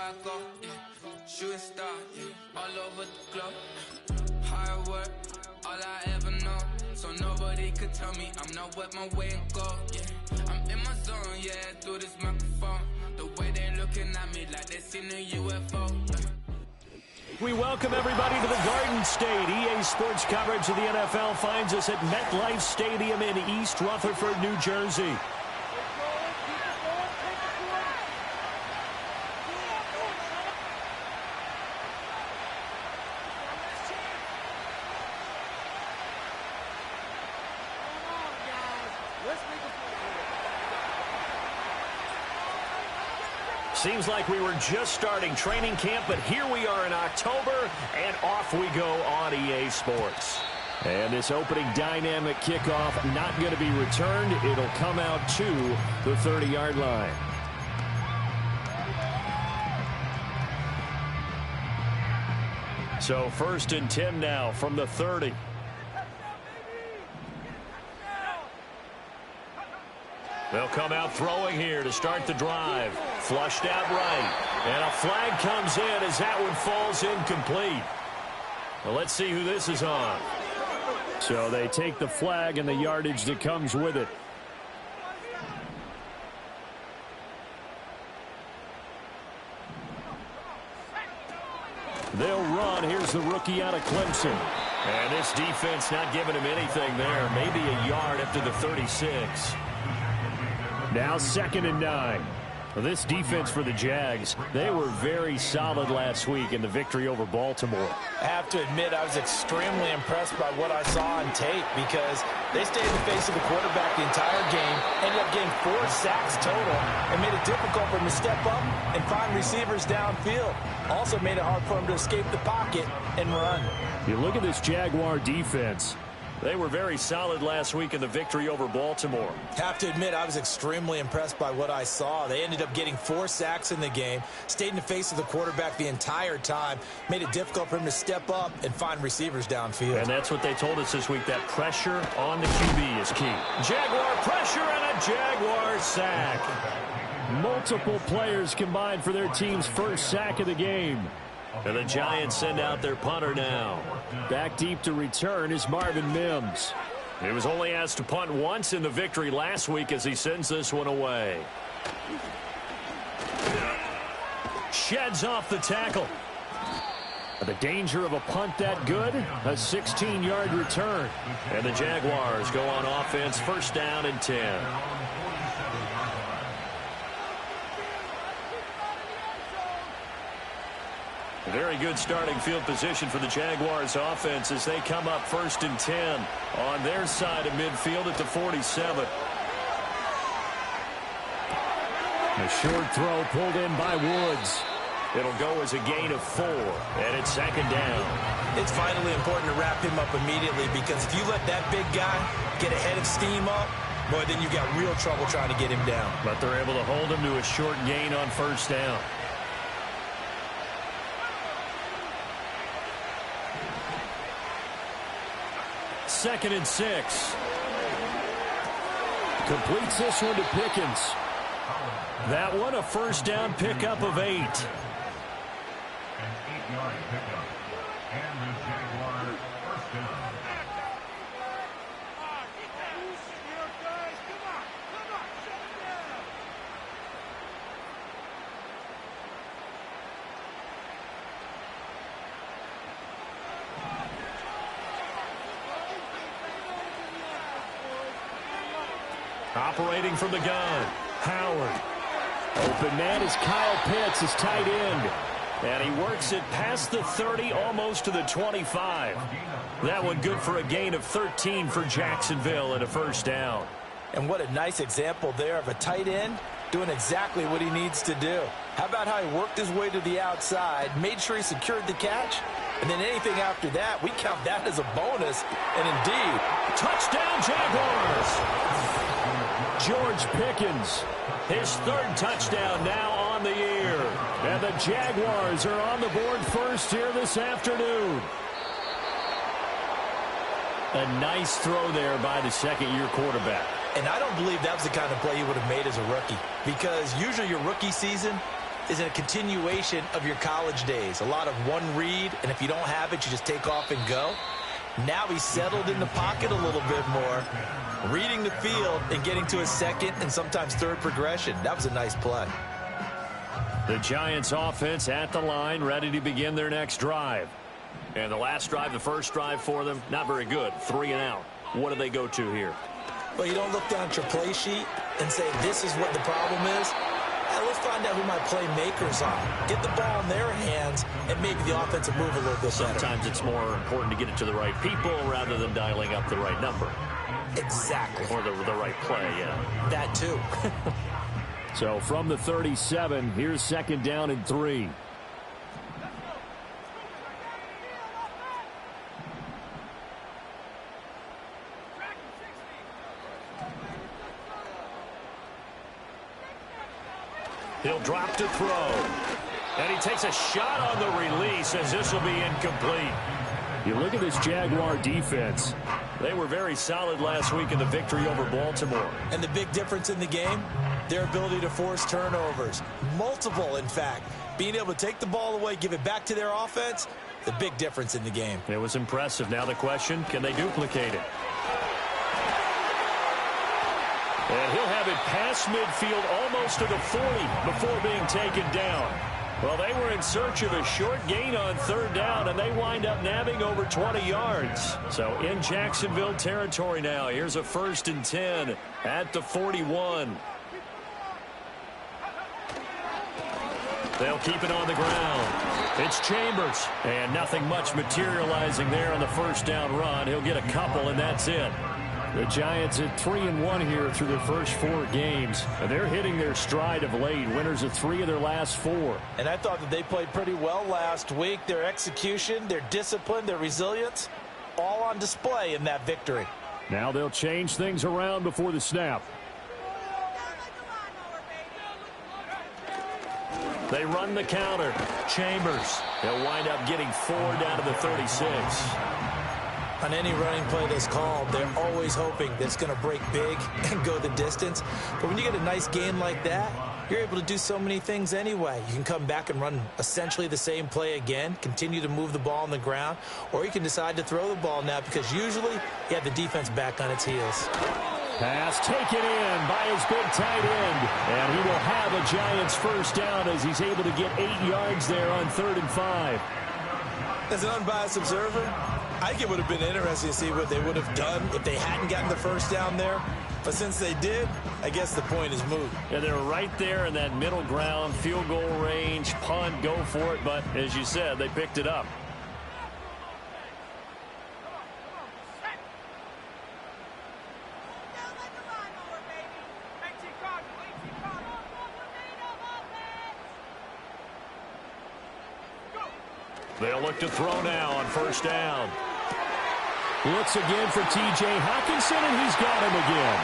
I go, yeah. Shooting star, yeah. All over the globe. Hard work, all I ever know. So nobody could tell me I'm not wet my way and go, yeah. I'm in my zone, yeah, through this microphone. The way they looking at me like they seen a UFO. We welcome everybody to the Garden State. EA Sports coverage of the NFL finds us at MetLife Stadium in East Rutherford, New Jersey. Seems like we were just starting training camp, but here we are in October, and off we go on EA Sports. And this opening dynamic kickoff not going to be returned. It'll come out to the 30-yard line. So 1st and 10 now from the 30. They'll come out throwing here to start the drive. Flushed out right. And a flag comes in as that one falls incomplete. Well, let's see who this is on. So they take the flag and the yardage that comes with it. They'll run. Here's the rookie out of Clemson. And this defense not giving him anything there. Maybe a yard up to the 36. Now 2nd and 9. Well, this defense for the Jags, they were very solid last week in the victory over Baltimore. I have to admit, I was extremely impressed by what I saw on tape because they stayed in the face of the quarterback the entire game, ended up getting 4 sacks total, and made it difficult for him to step up and find receivers downfield. Also made it hard for him to escape the pocket and run. You look at this Jaguar defense. They were very solid last week in the victory over Baltimore. Have to admit, I was extremely impressed by what I saw. They ended up getting 4 sacks in the game, stayed in the face of the quarterback the entire time, made it difficult for him to step up and find receivers downfield. And that's what they told us this week, that pressure on the QB is key. Jaguar pressure and a Jaguar sack. Multiple players combined for their team's first sack of the game. And the Giants send out their punter now. Back deep to return is Marvin Mims. He was only asked to punt once in the victory last week as he sends this one away. Sheds off the tackle. The danger of a punt that good? A 16-yard return. And the Jaguars go on offense, 1st down and 10. Very good starting field position for the Jaguars offense as they come up 1st and 10 on their side of midfield at the 47. A short throw pulled in by Woods. It'll go as a gain of 4, and it's 2nd down. It's vitally important to wrap him up immediately because if you let that big guy get a head of steam up, boy, then you've got real trouble trying to get him down. But they're able to hold him to a short gain on 1st down. Second and 6. Completes this one to Pickens. That one a 1st down pickup of 8. An 8-yard pickup. And the Jaguars 1st down. Operating from the gun, Howard. Open man is Kyle Pitts, his tight end. And he works it past the 30, almost to the 25. That one good for a gain of 13 for Jacksonville and a 1st down. And what a nice example there of a tight end doing exactly what he needs to do. How about how he worked his way to the outside, made sure he secured the catch, and then anything after that, we count that as a bonus. And indeed, touchdown Jaguars! George Pickens, his 3rd touchdown now on the year. And the Jaguars are on the board first here this afternoon. A nice throw there by the 2nd-year quarterback. And I don't believe that was the kind of play he would have made as a rookie. Because usually your rookie season, is a continuation of your college days. A lot of one read, and if you don't have it, you just take off and go. Now he's settled in the pocket a little bit more, reading the field and getting to a second and sometimes third progression. That was a nice play. The Giants offense at the line, ready to begin their next drive. And the last drive, the first drive for them, not very good. 3 and out. What do they go to here? Well, you don't look down at your play sheet and say, this is what the problem is. Let's find out who my playmakers are. Get the ball in their hands and maybe the offensive move a little bit better. Sometimes it's more important to get it to the right people rather than dialing up the right number. Exactly. Or the right play, yeah. That too. So from the 37, here's second down and 3. He'll drop to throw. And he takes a shot on the release as this will be incomplete. You look at this Jaguar defense. They were very solid last week in the victory over Baltimore. And the big difference in the game, their ability to force turnovers. Multiple, in fact. Being able to take the ball away, give it back to their offense, the big difference in the game. It was impressive. Now the question, can they duplicate it? And he'll have it past midfield almost to the 40 before being taken down. Well, they were in search of a short gain on third down, and they wind up nabbing over 20 yards. So in Jacksonville territory now. Here's a 1st and 10 at the 41. They'll keep it on the ground. It's Chambers. And nothing much materializing there on the first down run. He'll get a couple, and that's it. The Giants at 3-1 here through their first 4 games. And they're hitting their stride of late. Winners of 3 of their last 4. And I thought that they played pretty well last week. Their execution, their discipline, their resilience, all on display in that victory. Now they'll change things around before the snap. They run the counter. Chambers. He'll wind up getting 4 down to the 36. On any running play that's called, they're always hoping that it's going to break big and go the distance. But when you get a nice game like that, you're able to do so many things anyway. You can come back and run essentially the same play again, continue to move the ball on the ground, or you can decide to throw the ball now because usually you have the defense back on its heels. Pass taken in by his big tight end. And he will have a Giants first down as he's able to get 8 yards there on 3rd and 5. As an unbiased observer, I think it would have been interesting to see what they would have done if they hadn't gotten the first down there. But since they did, I guess the point is moot. Yeah, they're right there in that middle ground, field goal range, punt, go for it. But as you said, they picked it up. They'll look to throw now on first down. Looks again for T.J. Hockenson, and he's got him again.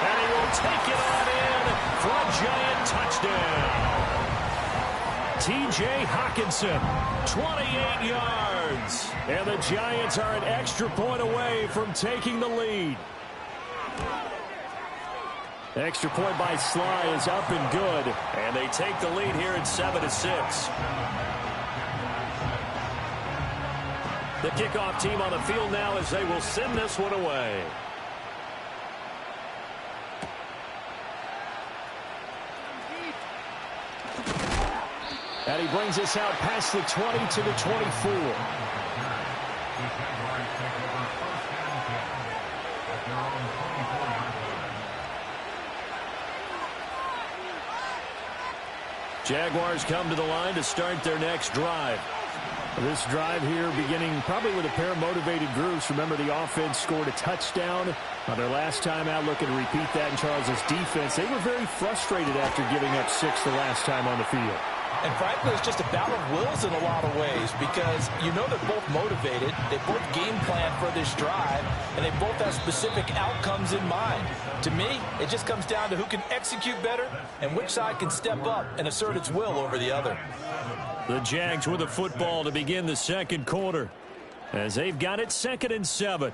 And he will take it on in for a Giant touchdown. T.J. Hockenson, 28 yards. And the Giants are an extra point away from taking the lead. Extra point by Sly is up and good. And they take the lead here at 7-6. The kickoff team on the field now as they will send this one away. And he brings us out past the 20 to the 24. Jaguars come to the line to start their next drive. This drive here beginning probably with a pair of motivated groups. Remember, the offense scored a touchdown on their last time out. Looking to repeat that in Charles's defense. They were very frustrated after giving up 6 the last time on the field. And frankly, it's just a battle of wills in a lot of ways because you know they're both motivated. They both game plan for this drive, and they both have specific outcomes in mind. To me, it just comes down to who can execute better and which side can step up and assert its will over the other. The Jags with the football to begin the second quarter as they've got it 2nd and 7.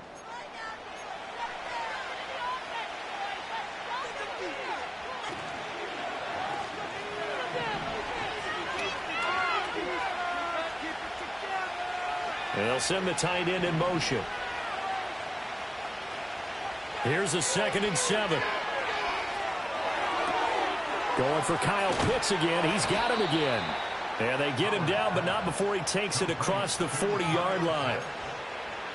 And they'll send the tight end in motion. Here's a 2nd and 7. Going for Kyle Pitts again. He's got him again. And they get him down, but not before he takes it across the 40-yard line.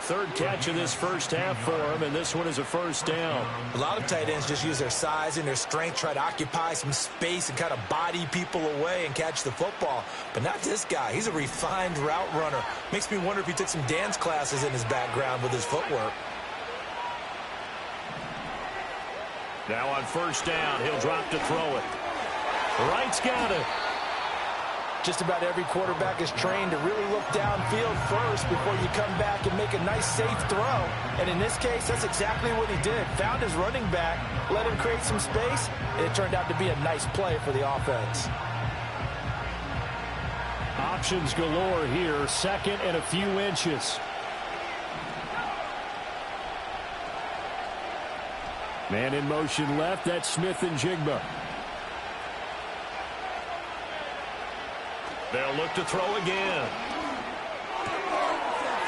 3rd catch of this first half for him, and this one is a 1st down. A lot of tight ends just use their size and their strength, try to occupy some space and kind of body people away and catch the football. But not this guy. He's a refined route runner. Makes me wonder if he took some dance classes in his background with his footwork. Now on 1st down, he'll drop to throw it. Wright's got it. Just about every quarterback is trained to really look downfield first before you come back and make a nice, safe throw. And in this case, that's exactly what he did. Found his running back, let him create some space, and it turned out to be a nice play for the offense. Options galore here. 2nd and a few inches. Man in motion left. That's Smith and Jigba. They'll look to throw again.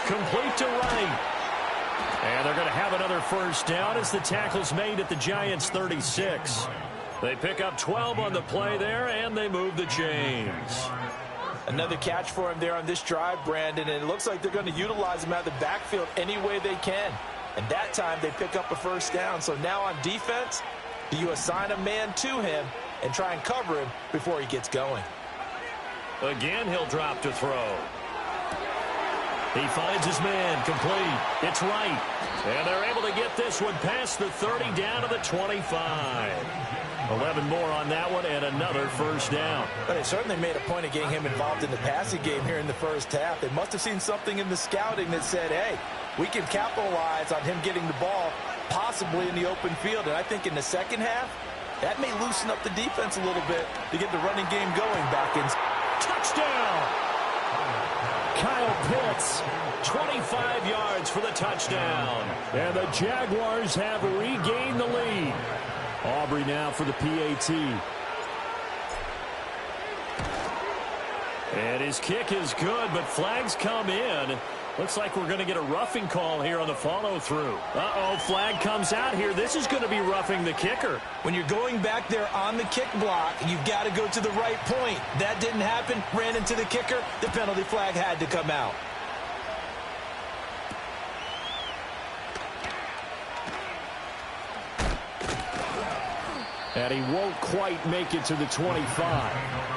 Complete to Wright. And they're going to have another 1st down as the tackle's made at the Giants' 36. They pick up 12 on the play there, and they move the chains. Another catch for him there on this drive, Brandon, and it looks like they're going to utilize him out of the backfield any way they can. And that time they pick up a 1st down. So now on defense, do you assign a man to him and try and cover him before he gets going? Again, he'll drop to throw. He finds his man, complete. It's Wright. And they're able to get this one past the 30 down to the 25. 11 more on that one and another 1st down. But they certainly made a point of getting him involved in the passing game here in the first half. They must have seen something in the scouting that said, hey, we can capitalize on him getting the ball possibly in the open field. And I think in the second half, that may loosen up the defense a little bit to get the running game going back in. Touchdown! Kyle Pitts, 25 yards for the touchdown. And the Jaguars have regained the lead. Aubrey now for the PAT. And his kick is good, but flags come in. Looks like we're going to get a roughing call here on the follow-through. Uh-oh, flag comes out here. This is going to be roughing the kicker. When you're going back there on the kick block, you've got to go to the right point. That didn't happen. Ran into the kicker. The penalty flag had to come out. And he won't quite make it to the 25.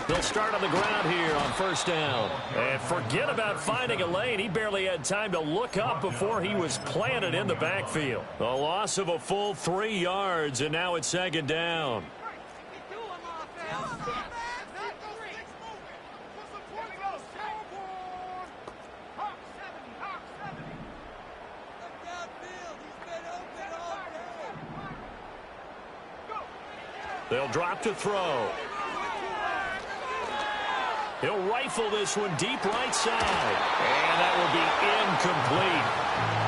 They'll start on the ground here on 1st down. And forget about finding a lane. He barely had time to look up before he was planted in the backfield. A loss of a full 3 yards, and now it's 2nd down. They'll drop to throw. He'll rifle this one deep right side. And that will be incomplete.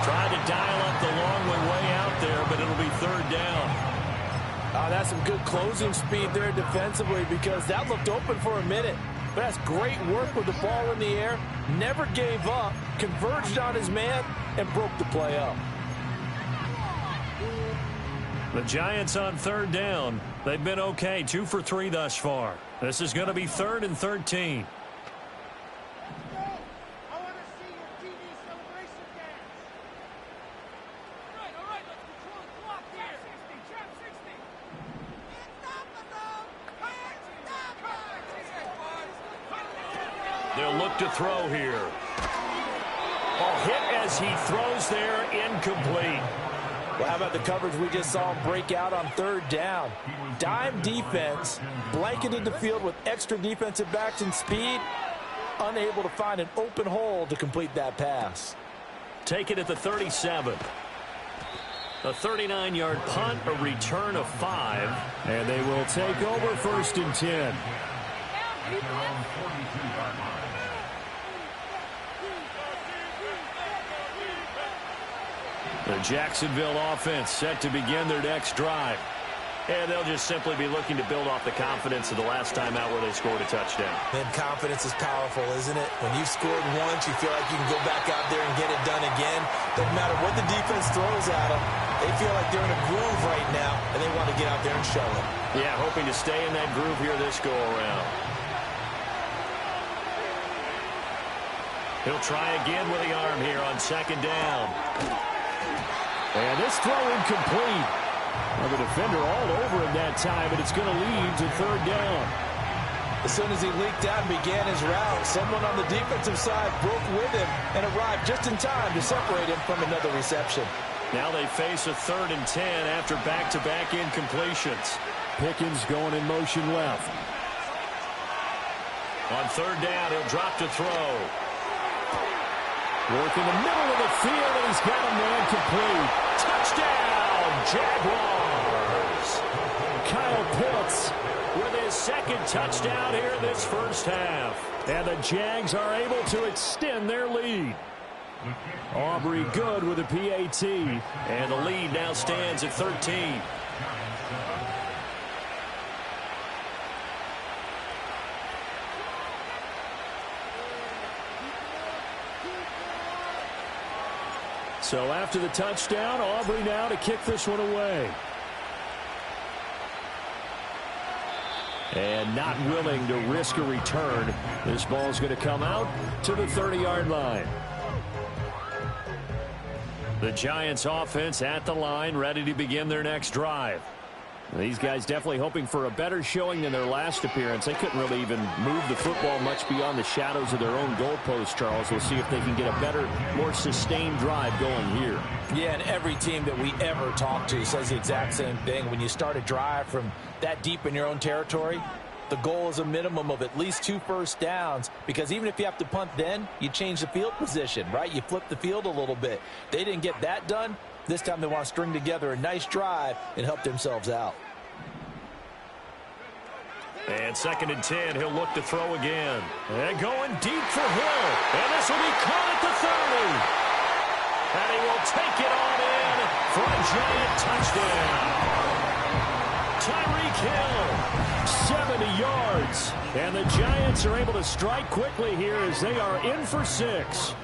Tried to dial up the long way out there, but it'll be 3rd down. That's some good closing speed there defensively because that looked open for a minute. But that's great work with the ball in the air. Never gave up, converged on his man, and broke the play up. The Giants on 3rd down. They've been okay, 2 for 3 thus far. This is going to be 3rd and 13. They'll look to throw here. A hit as he throws there, incomplete. Well, how about the coverage we just saw him break out on 3rd down? Dime defense, blanketed the field with extra defensive backs and speed. unable to find an open hole to complete that pass. Take it at the 37. A 39-yard punt, a return of 5. And they will take over 1st and 10. The Jacksonville offense set to begin their next drive. And they'll just simply be looking to build off the confidence of the last time out where they scored a touchdown. And confidence is powerful, isn't it? When you've scored once, you feel like you can go back out there and get it done again. Doesn't matter what the defense throws at them. They feel like they're in a groove right now, and they want to get out there and show it. Yeah, hoping to stay in that groove here this go-around. He'll try again with the arm here on 2nd down. And this throw incomplete. Well, the defender all over him that time, and it's going to lead to 3rd down. As soon as he leaked out and began his route, someone on the defensive side broke with him and arrived just in time to separate him from another reception. Now they face a 3rd and 10 after back-to-back incompletions. Pickens going in motion left. On 3rd down, he'll drop to throw. Work in the middle of the field, and he's got a man complete. Touchdown, Jaguars! Kyle Pitts with his 2nd touchdown here in this first half. And the Jags are able to extend their lead. Aubrey good with a PAT. And the lead now stands at 13. So after the touchdown, Aubrey now to kick this one away. And not willing to risk a return. This ball's going to come out to the 30-yard line. The Giants offense at the line, ready to begin their next drive. These guys definitely hoping for a better showing than their last appearance. They couldn't really even move the football much beyond the shadows of their own goalpost, Charles. We'll see if they can get a better, more sustained drive going here. Yeah, and every team that we ever talk to says the exact same thing. When you start a drive from that deep in your own territory, the goal is a minimum of at least 2 first downs, because even if you have to punt then, you change the field position, right? You flip the field a little bit. They didn't get that done. This time they want to string together a nice drive and help themselves out. And 2nd and 10, he'll look to throw again. And going deep for Hill. And this will be caught at the 30. And he will take it on in for a giant touchdown. Tyreek Hill, 70 yards. And the Giants are able to strike quickly here as they are in for 6.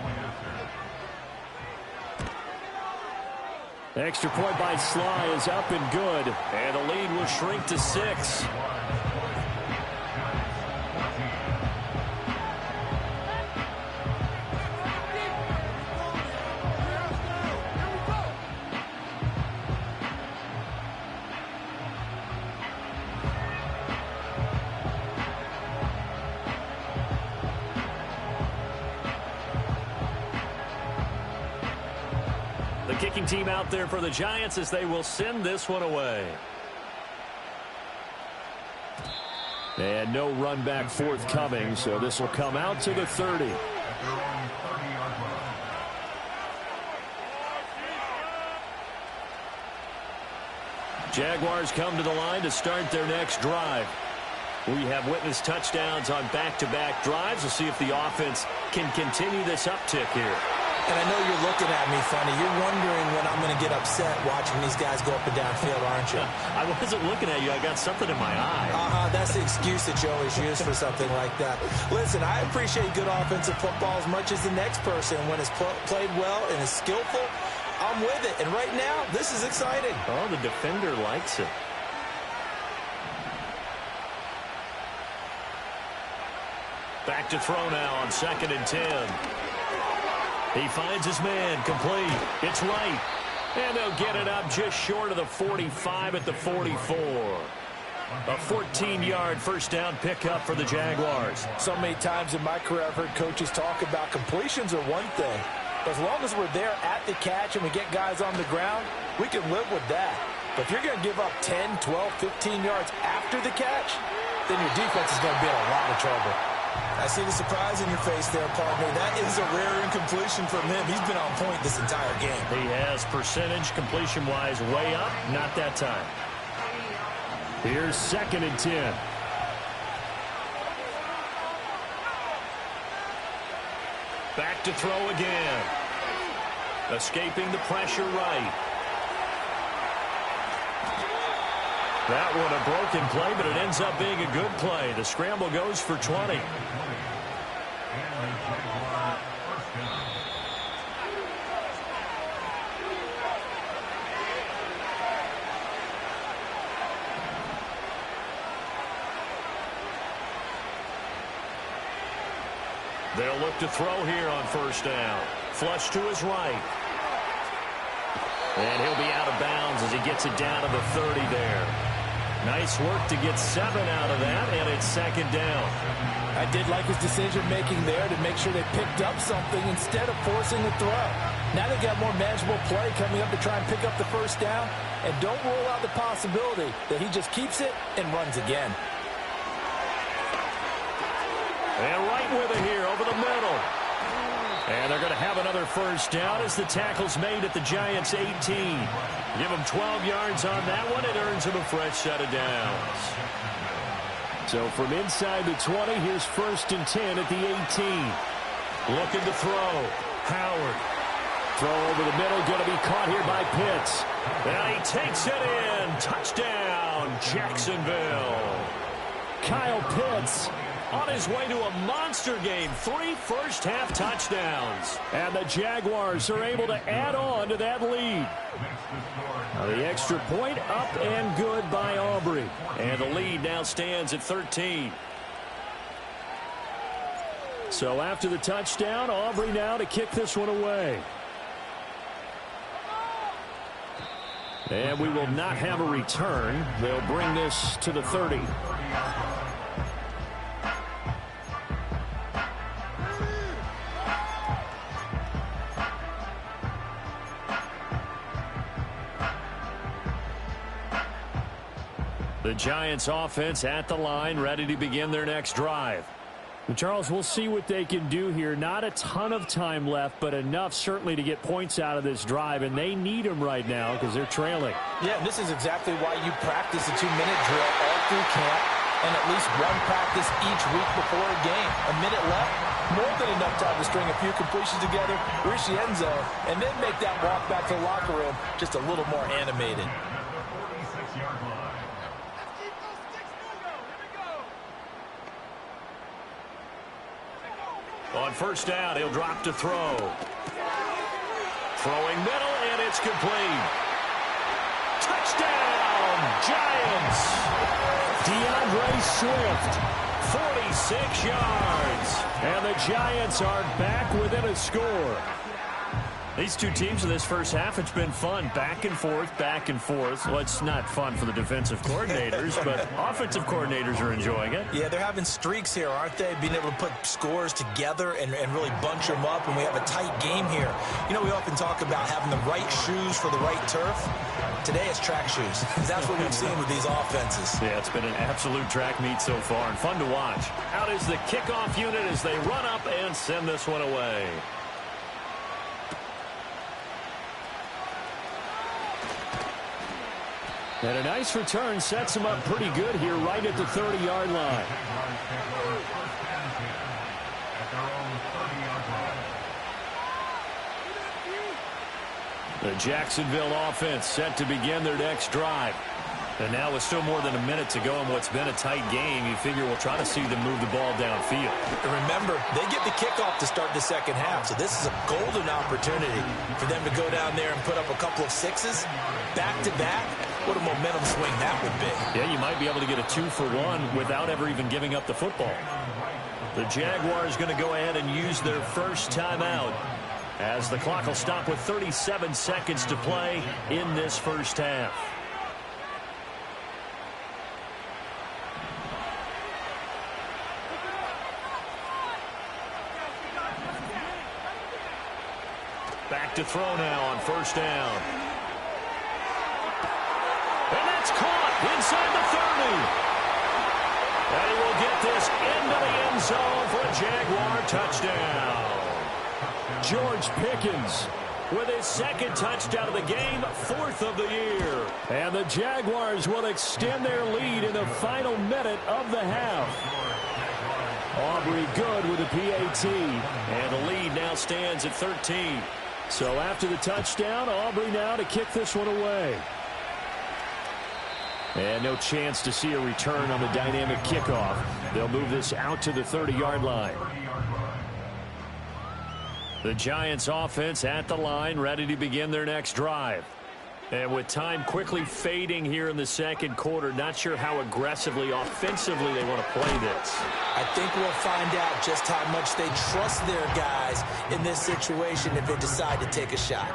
Extra point by Sly is up and good. And the lead will shrink to 6. Kicking team out there for the Giants as they will send this one away. And no run back forthcoming, so this will come out to the 30. Jaguars come to the line to start their next drive. We have witnessed touchdowns on back-to-back drives. We'll see if the offense can continue this uptick here. And I know you're looking at me funny. You're wondering when I'm going to get upset watching these guys go up and down field, aren't you? I wasn't looking at you. I got something in my eye. That's the excuse that you always use for something like that. Listen, I appreciate good offensive football as much as the next person. When it's played well and is skillful, I'm with it. And right now, this is exciting. Oh, the defender likes it. Back to throw now on 2nd and 10. He finds his man, complete. It's right. And they'll get it up just short of the 45 at the 44. A 14-yard first down pickup for the Jaguars. So many times in my career I've heard coaches talk about completions are one thing. As long as we're there at the catch and we get guys on the ground, we can live with that. But if you're going to give up 10, 12, 15 yards after the catch, then your defense is going to be in a lot of trouble. I see the surprise in your face there, partner. That is a rare incompletion from him. He's been on point this entire game. He has percentage completion-wise way up. Not that time. Here's 2nd and 10. Back to throw again. Escaping the pressure right. That one a broken play, but it ends up being a good play. The scramble goes for 20. They'll look to throw here on 1st down. Flush to his right. And he'll be out of bounds as he gets it down to the 30 there. Nice work to get 7 out of that, and it's 2nd down. I did like his decision-making there to make sure they picked up something instead of forcing the throw. Now they've got more manageable play coming up to try and pick up the 1st down, and don't rule out the possibility that he just keeps it and runs again. And right with it here over the middle. And they're going to have another 1st down as the tackle's made at the Giants' 18. Give them 12 yards on that one. It earns them a fresh set of downs. So from inside the 20, here's 1st and 10 at the 18. Looking to throw. Howard. Throw over the middle. Going to be caught here by Pitts. And he takes it in. Touchdown, Jacksonville. Kyle Pitts on his way to a monster game. 3 first-half touchdowns. And the Jaguars are able to add on to that lead. Now the extra point up and good by Aubrey. And the lead now stands at 13. So after the touchdown, Aubrey now to kick this one away. And we will not have a return. They'll bring this to the 30. The Giants offense at the line, ready to begin their next drive. Charles, we'll see what they can do here. Not a ton of time left, but enough certainly to get points out of this drive, and they need them right now because they're trailing. Yeah, this is exactly why you practice a 2-minute drill all through camp and at least one practice each week before a game. A minute left, more than enough time to string a few completions together, reach the end zone, and then make that walk back to the locker room just a little more animated. On 1st down, he'll drop to throw. Throwing middle, and it's complete. Touchdown, Giants! DeAndre Swift, 46 yards. And the Giants are back within a score. These two teams in this first half, it's been fun. Back and forth, back and forth. Well, it's not fun for the defensive coordinators, but offensive coordinators are enjoying it. Yeah, they're having streaks here, aren't they? Being able to put scores together and really bunch them up, and we have a tight game here. You know, we often talk about having the right shoes for the right turf. Today it's track shoes. That's what we've seen with these offenses. Yeah, it's been an absolute track meet so far, and fun to watch. Out is the kickoff unit as they run up and send this one away. And a nice return sets him up pretty good here right at the 30-yard line. The Jacksonville offense set to begin their next drive. And now with still more than a minute to go in what's been a tight game, you figure we'll try to see them move the ball downfield. And remember, they get the kickoff to start the second half, so this is a golden opportunity for them to go down there and put up a couple of sixes back-to-back. What a momentum swing that would be. Yeah, you might be able to get a 2-for-1 without ever even giving up the football. The Jaguars going to go ahead and use their first timeout as the clock will stop with 37 seconds to play in this first half. Back to throw now on 1st down. And that's caught inside the 30. And he will get this into the end end zone for a Jaguar touchdown. George Pickens with his second touchdown of the game, 4th of the year. And the Jaguars will extend their lead in the final minute of the half. Aubrey good with the PAT. And the lead now stands at 13. So after the touchdown, Aubrey now to kick this one away. And no chance to see a return on the dynamic kickoff. They'll move this out to the 30-yard line. The Giants offense at the line, ready to begin their next drive. And with time quickly fading here in the second quarter, not sure how aggressively, offensively they want to play this. I think we'll find out just how much they trust their guys in this situation if they decide to take a shot.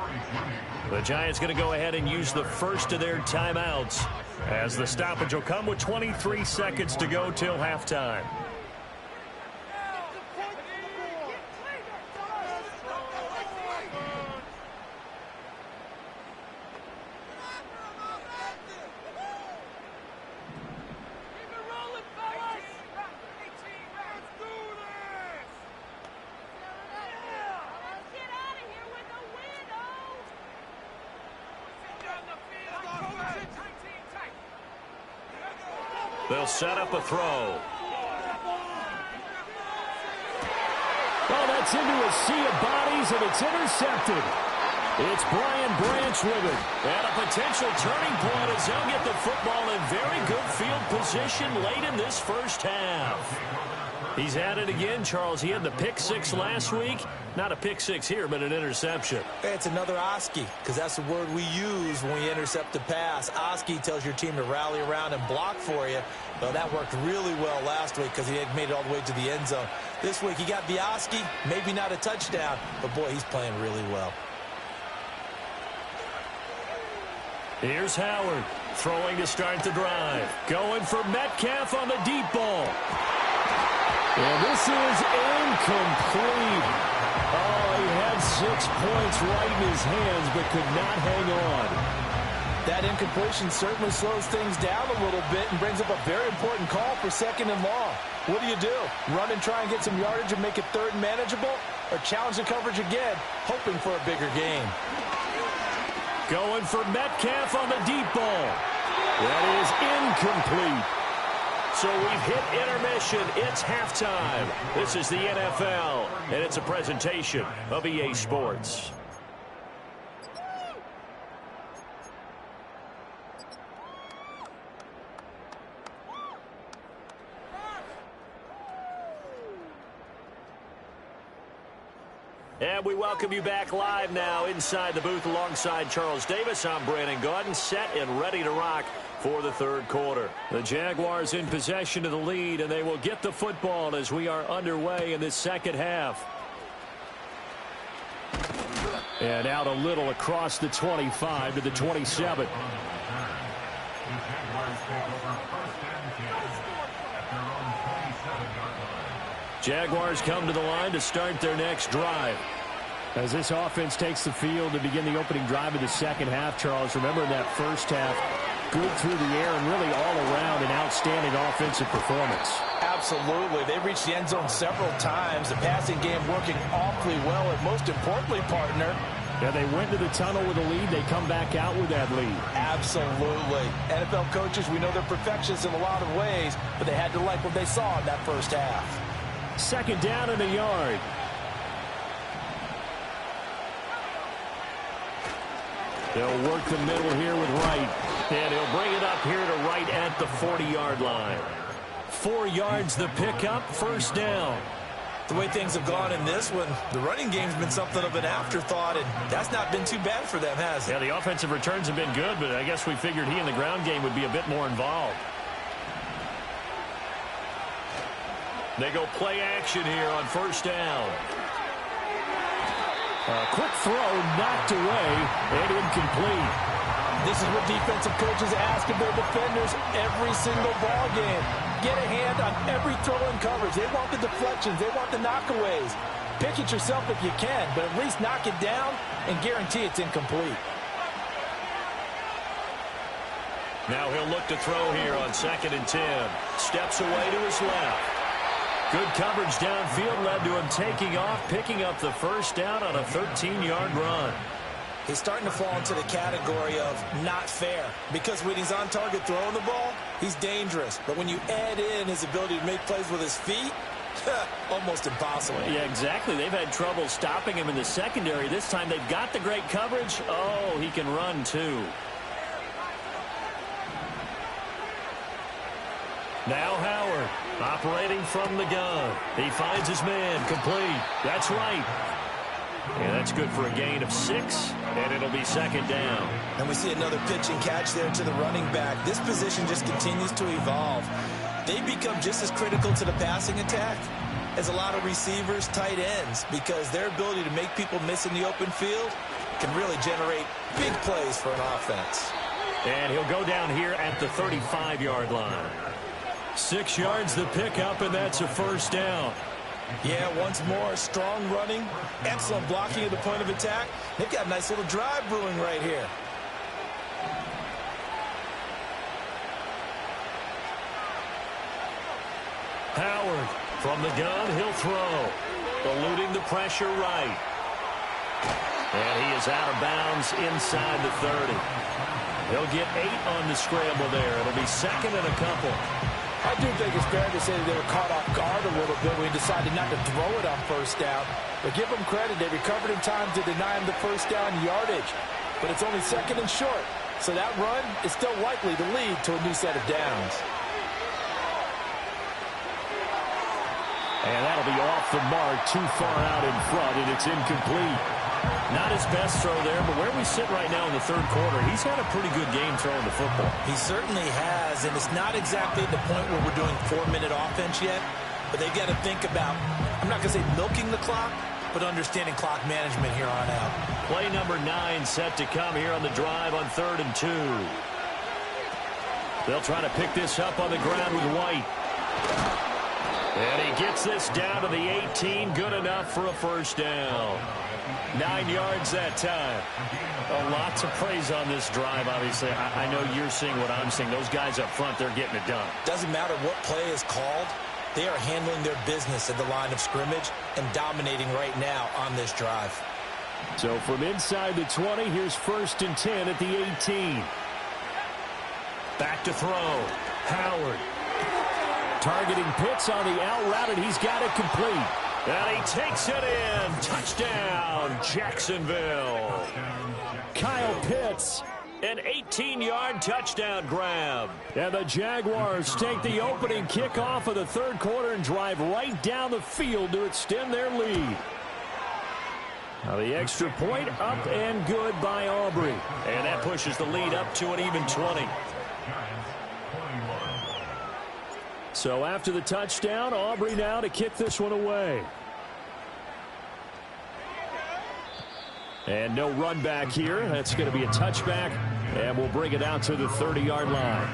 The Giants going to go ahead and use the first of their timeouts, as the stoppage will come with 23 seconds to go till halftime. They'll set up a throw. Oh, that's into a sea of bodies, and it's intercepted. It's Brian Branch with it. And a potential turning point as they'll get the football in very good field position late in this first half. He's at it again, Charles. He had the pick six last week. Not a pick six here, but an interception. It's another Oski, because that's the word we use when we intercept the pass. Oski tells your team to rally around and block for you. Well, that worked really well last week because he had made it all the way to the end zone. This week he got the Oski, maybe not a touchdown, but boy, he's playing really well. Here's Howard throwing to start the drive. Going for Metcalf on the deep ball. And this is incomplete. Oh, he had 6 points right in his hands, but could not hang on. That incompletion certainly slows things down a little bit and brings up a very important call for 2nd and long. What do? Run and try and get some yardage and make it 3rd and manageable? Or challenge the coverage again, hoping for a bigger gain? Going for Metcalf on the deep ball. That is incomplete. So we've hit intermission. It's halftime. This is the NFL, and it's a presentation of EA Sports. And we welcome you back live now inside the booth alongside Charles Davis. I'm Brandon Gaudin, set and ready to rock for the 3rd quarter. The Jaguars in possession of the lead, and they will get the football as we are underway in this second half. And out a little across the 25 to the 27. Jaguars come to the line to start their next drive. As this offense takes the field to begin the opening drive of the second half, Charles, remember in that first half, good through the air and really all around an outstanding offensive performance. Absolutely. They reached the end zone several times. The passing game working awfully well, and most importantly, partner, yeah, they went to the tunnel with a lead. They come back out with that lead. Absolutely. NFL coaches, we know they're perfectionists in a lot of ways, but they had to like what they saw in that first half. 2nd down and a yard. They'll work the middle here with Wright. And he'll bring it up here to right at the 40-yard line. 4 yards the pickup, 1st down. The way things have gone in this one, the running game's been something of an afterthought, and that's not been too bad for them, has it? Yeah, the offensive returns have been good, but I guess we figured he in the ground game would be a bit more involved. They go play action here on 1st down. A quick throw knocked away and incomplete. This is what defensive coaches ask of their defenders every single ball game. Get a hand on every throw in coverage. They want the deflections. They want the knockaways. Pick it yourself if you can, but at least knock it down and guarantee it's incomplete. Now he'll look to throw here on 2nd and 10. Steps away to his left. Good coverage downfield led to him taking off, picking up the first down on a 13-yard run. He's starting to fall into the category of not fair, because when he's on target throwing the ball, he's dangerous. But when you add in his ability to make plays with his feet, almost impossible. Yeah, exactly. They've had trouble stopping him in the secondary. This time they've got the great coverage. Oh, he can run too. Now Howard operating from the gun. He finds his man complete. That's right. And that's good for a gain of 6, and it'll be second down. And we see another pitch and catch there to the running back. This position just continues to evolve. They become just as critical to the passing attack as a lot of receivers, tight ends, because their ability to make people miss in the open field can really generate big plays for an offense. And he'll go down here at the 35-yard line. 6 yards the pickup, and that's a first down. Yeah, once more, strong running, excellent blocking at the point of attack. They've got a nice little drive brewing right here. Howard from the gun, he'll throw. Eluding the pressure right. And he is out of bounds inside the 30. He'll get 8 on the scramble there. It'll be second and a couple. I do think it's fair to say that they were caught off guard a little bit when he decided not to throw it on first down. But give them credit. They recovered in time to deny him the first down yardage. But it's only second and short. So that run is still likely to lead to a new set of downs. And that'll be off the mark, too far out in front, and it's incomplete. Not his best throw there, but where we sit right now in the third quarter, he's had a pretty good game throwing the football. He certainly has, and it's not exactly the point where we're doing 4-minute offense yet, but they've got to think about, I'm not going to say milking the clock, but understanding clock management here on out. Play number 9 set to come here on the drive on 3rd and 2. They'll try to pick this up on the ground with White. And he gets this down to the 18, good enough for a first down. 9 yards that time. Lots of praise on this drive, obviously. I know you're seeing what I'm seeing. Those guys up front, they're getting it done. Doesn't matter what play is called. They are handling their business at the line of scrimmage and dominating right now on this drive. So from inside the 20, here's 1st and 10 at the 18. Back to throw. Howard. Targeting Pitts on the out route, and he's got it complete. And he takes it in. Touchdown, Jacksonville. Kyle Pitts, an 18-yard touchdown grab. And the Jaguars take the opening kickoff of the third quarter and drive right down the field to extend their lead. Now the extra point up and good by Aubrey. And that pushes the lead up to an even 20. So after the touchdown, Aubrey now to kick this one away. And no run back here. That's going to be a touchback, and we'll bring it out to the 30-yard line.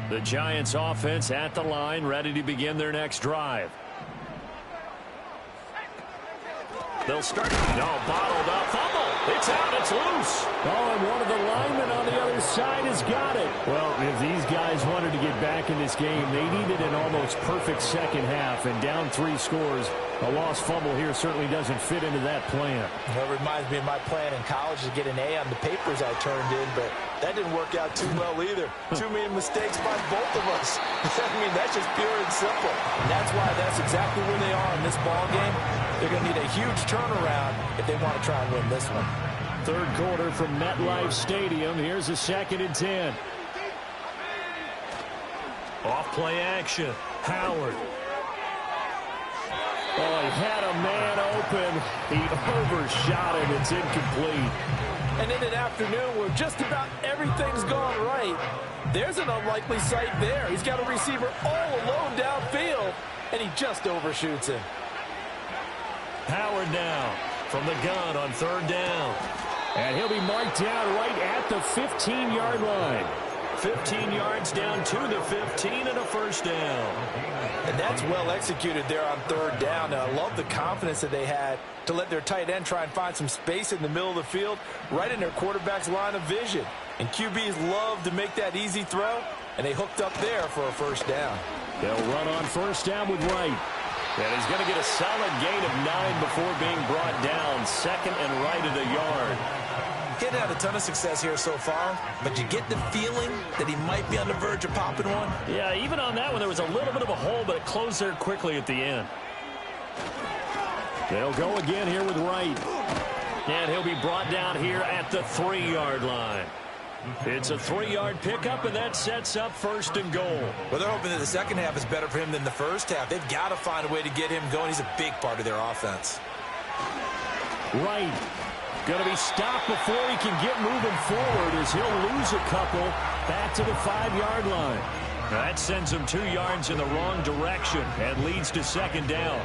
The Giants offense at the line, ready to begin their next drive. They'll start. No, bottled up. Fumble. It's out. It's loose. Oh, and one of the linemen on the other side has got it. Well, if these guys wanted to get back in this game, they needed an almost perfect second half. And down 3 scores, a lost fumble here certainly doesn't fit into that plan. Well, it reminds me of my plan in college to get an A on the papers I turned in, but that didn't work out too well either. Too many mistakes by both of us. I mean, that's just pure and simple. And that's why that's exactly where they are in this ball game. They're going to need a huge turnaround if they want to try and win this one. Third quarter from MetLife Stadium. Here's a 2nd and 10. Off play action. Howard. Oh, he had a man open. He overshot it. It's incomplete. And in an afternoon where just about everything's gone right, there's an unlikely sight there. He's got a receiver all alone downfield, and he just overshoots him. Howard now from the gun on 3rd down. And he'll be marked down right at the 15-yard line. 15 yards down to the 15 and a first down. And that's well executed there on 3rd down. And I love the confidence that they had to let their tight end try and find some space in the middle of the field, right in their quarterback's line of vision. And QBs love to make that easy throw. and they hooked up there for a first down. They'll run on first down with Wright. And he's going to get a solid gain of 9 before being brought down. Second and right at a yard. He hadn't had a ton of success here so far, but you get the feeling that he might be on the verge of popping one. Yeah, even on that one, there was a little bit of a hole, but it closed there quickly at the end. They'll go again here with Wright. And he'll be brought down here at the 3-yard line. It's a 3-yard pickup, and that sets up first and goal. Well, they're hoping that the second half is better for him than the first half. They've got to find a way to get him going. He's a big part of their offense. Wright going to be stopped before he can get moving forward as he'll lose a couple back to the 5-yard line. That sends him 2 yards in the wrong direction and leads to second down.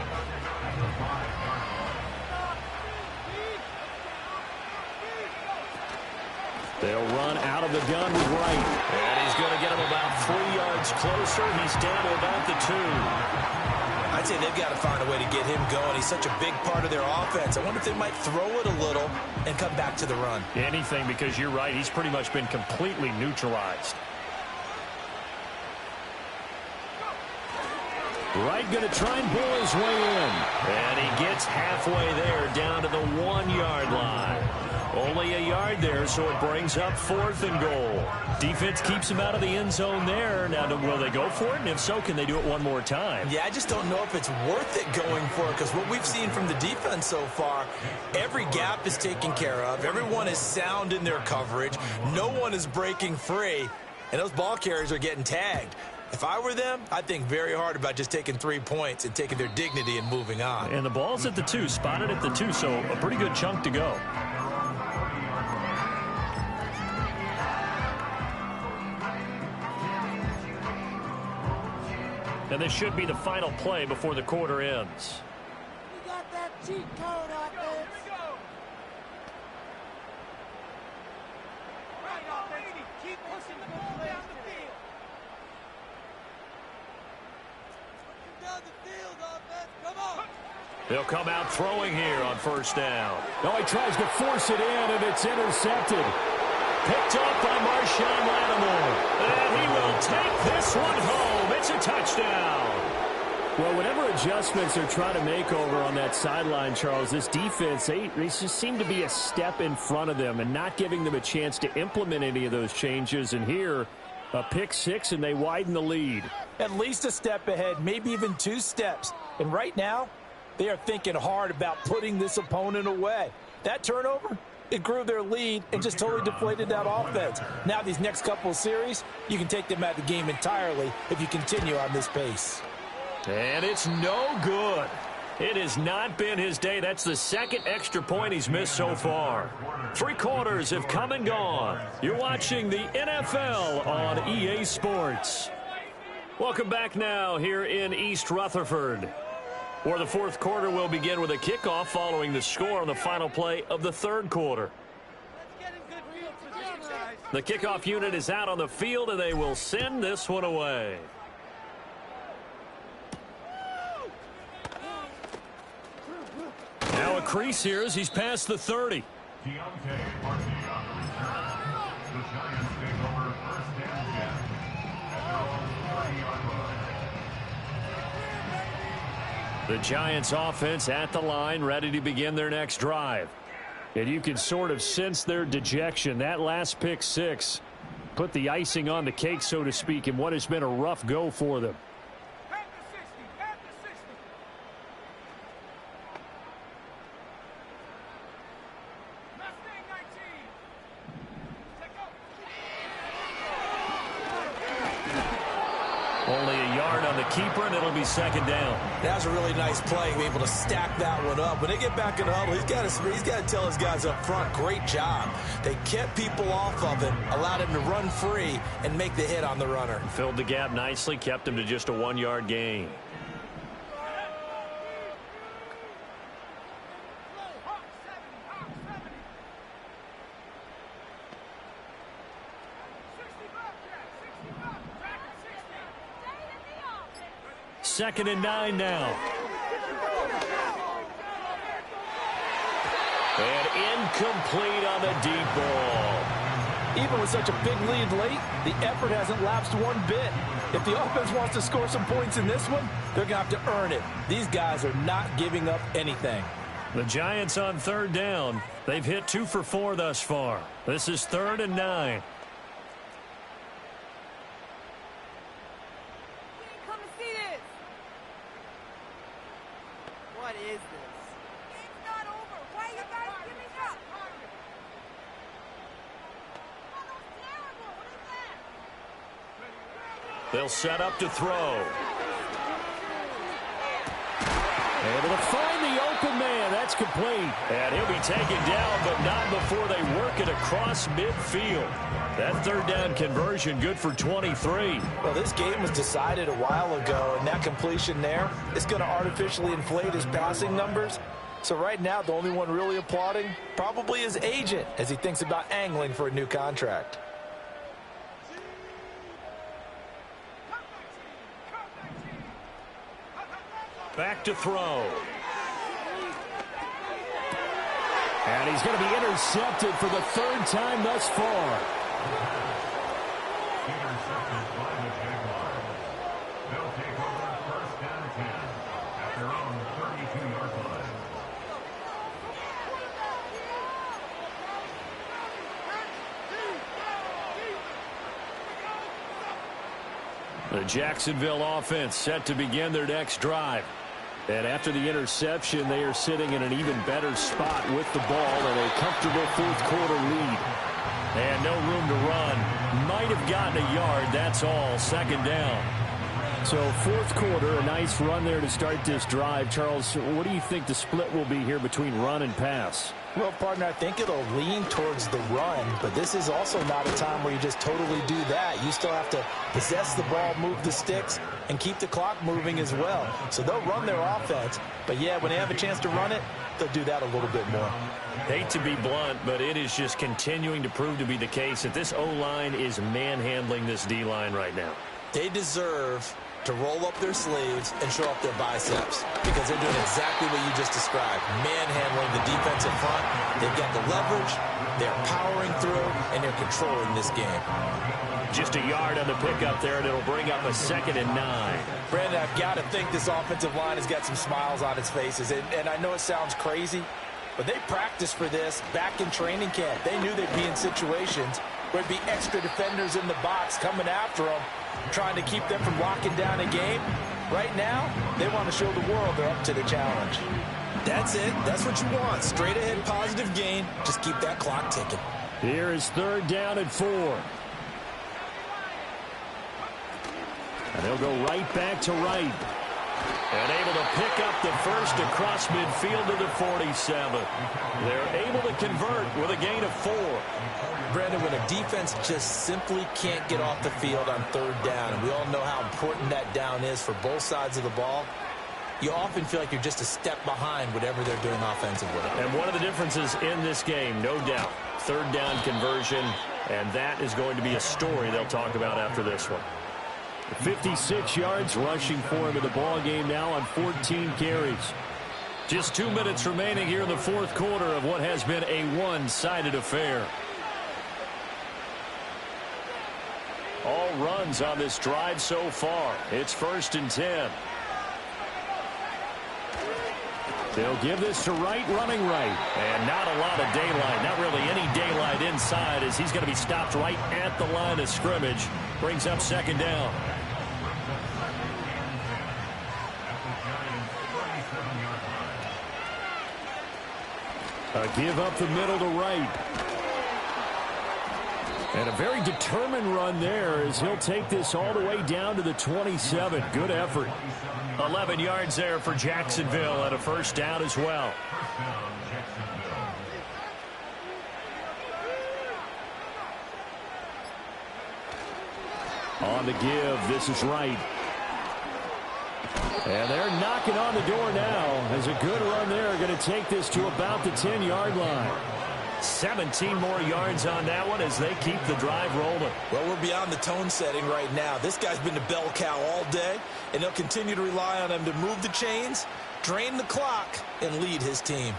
They'll run out of the gun with Wright. And he's going to get him about 3 yards closer. He's down to about the 2. I'd say they've got to find a way to get him going. He's such a big part of their offense. I wonder if they might throw it a little and come back to the run. Anything, because you're right. He's pretty much been completely neutralized. Wright going to try and pull his way in. And he gets halfway there down to the 1-yard line. Only a yard there, so it brings up 4th and goal. Defense keeps him out of the end zone there. Now, will they go for it? And if so, can they do it one more time? Yeah, I just don't know if it's worth it going for it, because what we've seen from the defense so far, every gap is taken care of. Everyone is sound in their coverage. No one is breaking free, and those ball carriers are getting tagged. If I were them, I'd think very hard about just taking 3 points and taking their dignity and moving on. And the ball's at the 2, spotted at the 2, so a pretty good chunk to go. And this should be the final play before the quarter ends. We got that cheat code offense. Right, offense. Keep pushing the ball down the field. Down the field, offense. Come on. They'll come out throwing here on first down. No, he tries to force it in, and it's intercepted. Picked up by Marshawn Lattimore. And he will take this one home. It's a touchdown. Well, whatever adjustments they're trying to make over on that sideline, Charles, this defense, they just seem to be a step in front of them and not giving them a chance to implement any of those changes. And here, a pick 6, and they widen the lead. At least a step ahead, maybe even 2 steps. And right now, they are thinking hard about putting this opponent away. That turnover, it grew their lead and just totally deflated that offense. Now these next couple of series, you can take them out of the game entirely if you continue on this pace. And it's no good. It has not been his day. That's the second extra point he's missed so far. 3 quarters have come and gone. You're watching the NFL on EA Sports. Welcome back now here in East Rutherford, where the 4th quarter will begin with a kickoff following the score on the final play of the 3rd quarter. The kickoff unit is out on the field, and they will send this one away. Now a crease here as he's past the 30. The Giants offense at the line, ready to begin their next drive. And you can sort of sense their dejection. That last pick 6 put the icing on the cake, so to speak, in what has been a rough go for them. Only a yard on the keeper, and it'll be second down. That was a really nice play, able to stack that one up. When they get back in the huddle, he's got to tell his guys up front, great job. They kept people off of him, allowed him to run free and make the hit on the runner. Filled the gap nicely, kept him to just a 1-yard gain. Second and 9 now. And incomplete on the deep ball. Even with such a big lead late, the effort hasn't lapsed one bit. If the offense wants to score some points in this one, they're going to have to earn it. These guys are not giving up anything. The Giants on third down. They've hit 2 for 4 thus far. This is 3rd and 9. Come and see this. What is this? Game's not over. Why are you guys giving up? Oh, that was terrible. What is that? They'll set up to throw. Able to find the open man. That's complete. And he'll be taken down, but not before they work it across midfield. That third down conversion good for 23. Well, this game was decided a while ago, and that completion there is going to artificially inflate his passing numbers. So right now, the only one really applauding probably his agent as he thinks about angling for a new contract. Back to throw. And he's going to be intercepted for the 3rd time thus far. Intercepted by the Jaguars. They'll take over 1st and 10 at their own 32-yard line. The Jacksonville offense set to begin their next drive. And after the interception, they are sitting in an even better spot with the ball and a comfortable 4th quarter lead. And no room to run. Might have gotten a yard. That's all. 2nd down. So 4th quarter, a nice run there to start this drive. Charles, what do you think the split will be here between run and pass? Well, partner, I think it'll lean towards the run, but this is also not a time where you just totally do that. You still have to possess the ball, move the sticks, and keep the clock moving as well. So they'll run their offense, but yeah, when they have a chance to run it, they'll do that a little bit more. Hate to be blunt, but it is just continuing to prove to be the case that this O-line is manhandling this D-line right now. They deserve to roll up their sleeves and show up their biceps because they're doing exactly what you just described, manhandling the defensive front. They've got the leverage, they're powering through, and they're controlling this game. Just a yard on the pickup there, and it'll bring up a 2nd and 9. Brandon, I've got to think this offensive line has got some smiles on its faces, and I know it sounds crazy, but they practiced for this back in training camp. They knew they'd be in situations where there'd be extra defenders in the box coming after them, trying to keep them from locking down a game. Right now, they want to show the world they're up to the challenge. That's it. That's what you want. Straight ahead positive gain. Just keep that clock ticking. Here is 3rd down and 4. And they'll go right back to right. And able to pick up the first across midfield to the 47. They're able to convert with a gain of 4. Brandon, when a defense just simply can't get off the field on 3rd down, and we all know how important that down is for both sides of the ball, you often feel like you're just a step behind whatever they're doing offensively. And one of the differences in this game, no doubt, 3rd down conversion, and that is going to be a story they'll talk about after this one. 56 yards rushing for him in the ball game now on 14 carries. Just 2 minutes remaining here in the 4th quarter of what has been a one-sided affair. All runs on this drive so far. It's 1st and 10. They'll give this to Wright, running right. And not a lot of daylight. Not really any daylight inside as he's going to be stopped right at the line of scrimmage. Brings up 2nd down. A give up the middle to Wright. And a very determined run there as he'll take this all the way down to the 27. Good effort. 11 yards there for Jacksonville and a 1st down as well. On the give, this is Wright. And they're knocking on the door now as a good run there. Going to take this to about the 10-yard line. 17 more yards on that one as they keep the drive rolling. Well, we're beyond the tone setting right now. This guy's been the bell cow all day, and they'll continue to rely on him to move the chains, drain the clock, and lead his team.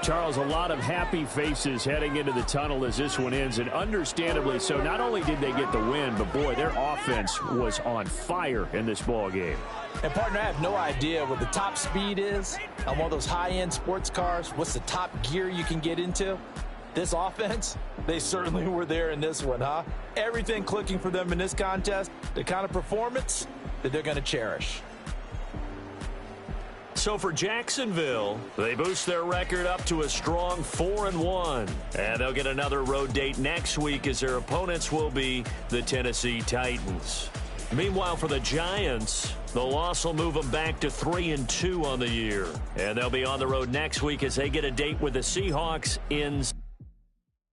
Charles, a lot of happy faces heading into the tunnel as this one ends, and understandably so. Not only did they get the win, but, boy, their offense was on fire in this ball game. And, partner, I have no idea what the top speed is on one of those high-end sports cars. What's the top gear you can get into? This offense, they certainly were there in this one, huh? Everything clicking for them in this contest, the kind of performance that they're going to cherish. So for Jacksonville, they boost their record up to a strong 4-1. And they'll get another road date next week as their opponents will be the Tennessee Titans. Meanwhile, for the Giants, the loss will move them back to 3-2 on the year. And they'll be on the road next week as they get a date with the Seahawks in